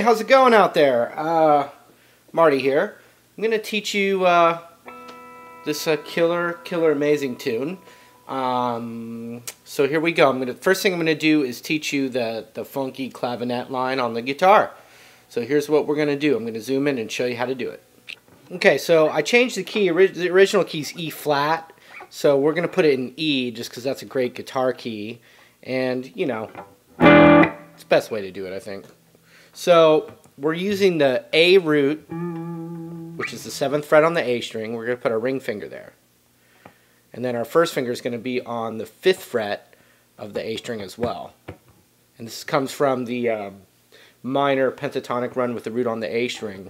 how's it going out there? Marty here. I'm going to teach you this killer amazing tune. So here we go. First thing I'm going to do is teach you the funky clavinet line on the guitar. So here's what we're going to do. I'm going to zoom in and show you how to do it. Okay, so I changed the key. The original key is E flat. So we're going to put it in E just because that's a great guitar key. And, you know, it's the best way to do it, I think. So we're using the A root, which is the 7th fret on the A string. We're going to put our ring finger there. And then our first finger is going to be on the 5th fret of the A string as well. And this comes from the minor pentatonic run with the root on the A string.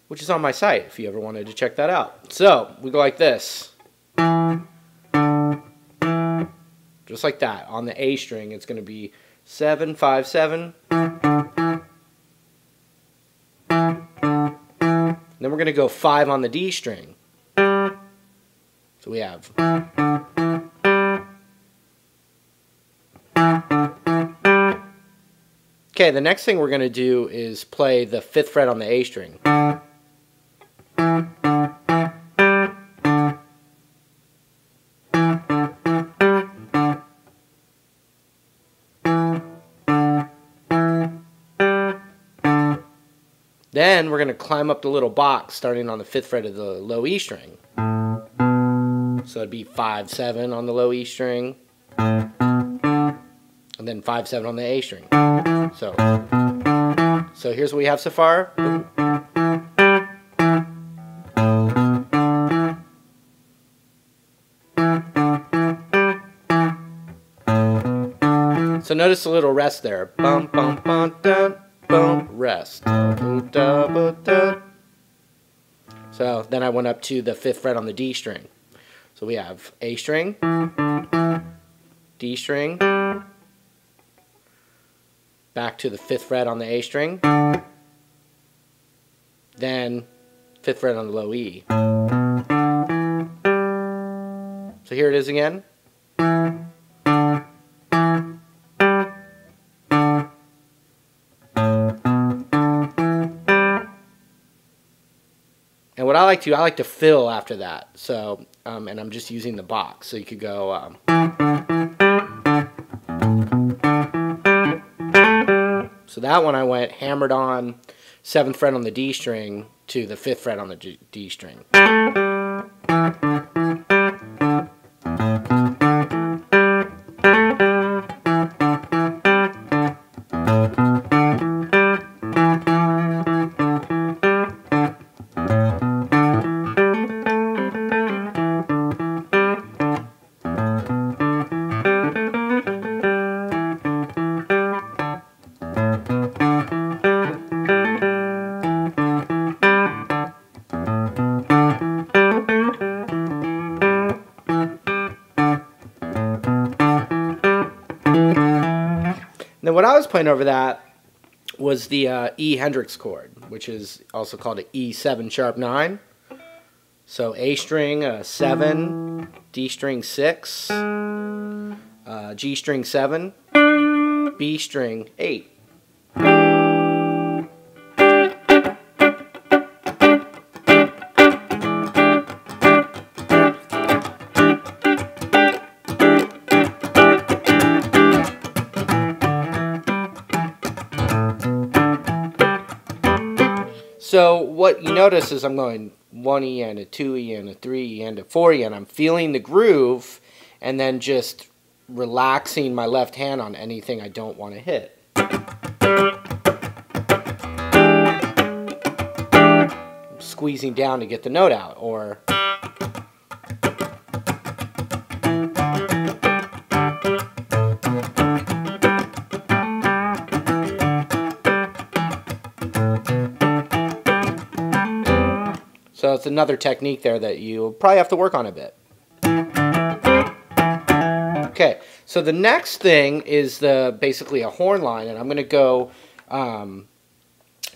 Which is on my site if you ever wanted to check that out. So we go like this. Just like that. On the A string, it's going to be 7, 5, 7. Then we're going to go 5 on the D string. So we have. Okay, the next thing we're going to do is play the 5th fret on the A string. Then we're going to climb up the little box starting on the 5th fret of the low E string. So it'd be 5, 7 on the low E string. And then 5, 7 on the A string. So here's what we have so far. So notice the little rest there. Bum, bum, bum, dun. Boom, rest. So then I went up to the 5th fret on the D string. So we have A string, D string, back to the 5th fret on the A string, then 5th fret on the low E. So here it is again. And what I like to fill after that. So, and I'm just using the box. So you could go. So that one I went hammered on 7th fret on the D string to the 5th fret on the D string. Now what I was playing over that was the E Hendrix chord, which is also called an E7 sharp 9. So A string 7, D string 6, G string 7, B string 8. So what you notice is I'm going 1E and a 2E and a 3E and a 4E, and I'm feeling the groove and then just relaxing my left hand on anything I don't want to hit. Squeezing down to get the note out, or so it's another technique there that you'll probably have to work on a bit. Okay, so the next thing is basically a horn line, and I'm going to go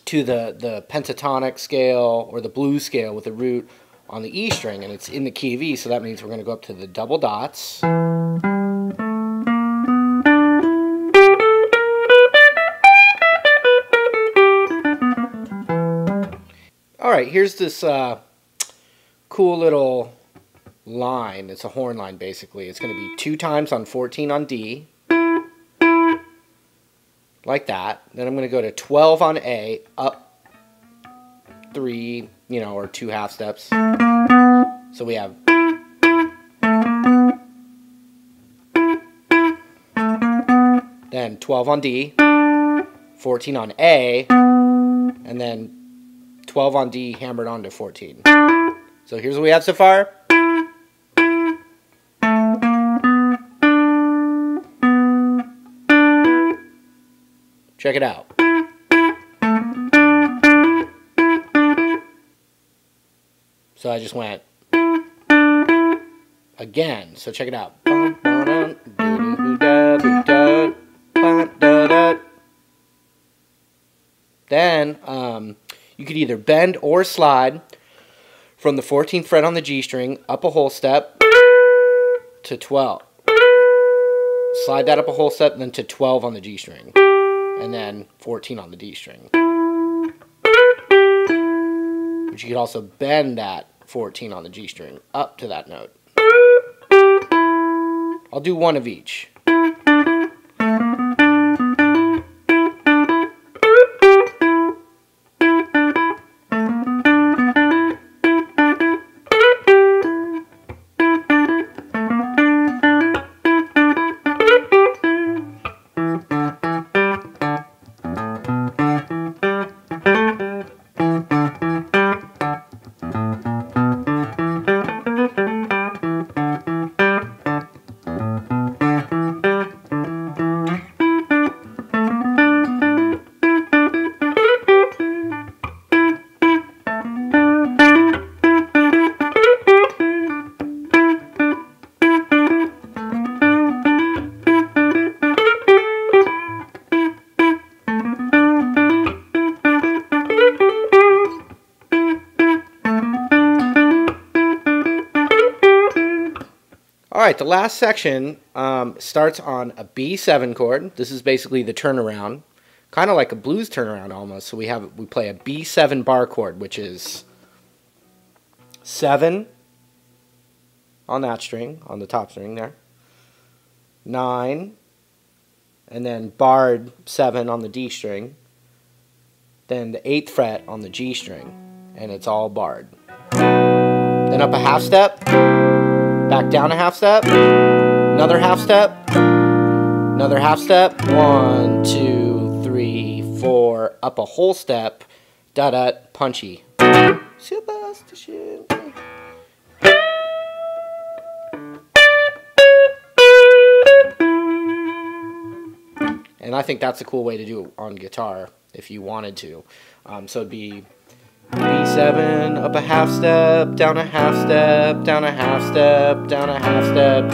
to the pentatonic scale or the blues scale with the root on the E string, and it's in the key of E, so that means we're going to go up to the double dots. Alright, here's this cool little line. It's a horn line, basically. It's going to be 2 times on 14 on D, like that. Then I'm going to go to 12 on A, up 3, or 2 half steps. So we have then 12 on D, 14 on A, and then 12 on D hammered onto 14. So here's what we have so far. Check it out. So I just went again. So check it out. Then you could either bend or slide from the 14th fret on the G string up a whole step to 12. Slide that up a whole step, and then to 12 on the G string, and then 14 on the D string. But you could also bend that 14 on the G string up to that note. I'll do one of each. Alright, the last section starts on a B7 chord. This is basically the turnaround, kind of like a blues turnaround almost. So we play a B7 bar chord, which is 7 on that string, on the top string there, 9, and then barred 7 on the D string, then the 8th fret on the G string, and it's all barred. Then up a half step, back down a half step, another half step, another half step, 1, 2, 3, 4, up a whole step, da-da, punchy. Superstition. And I think that's a cool way to do it on guitar if you wanted to. So it'd be B7, up a half step, down a half step, down a half step, down a half step,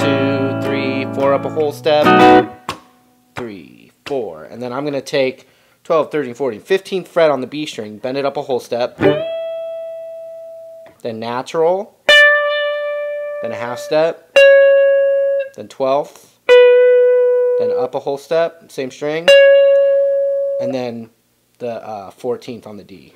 2, 3, 4, up a whole step, 3, 4. And then I'm going to take 12, 13, 14, 15th fret on the B string, bend it up a whole step, then natural, then a half step, then 12th, then up a whole step, same string, and then the 14th on the D.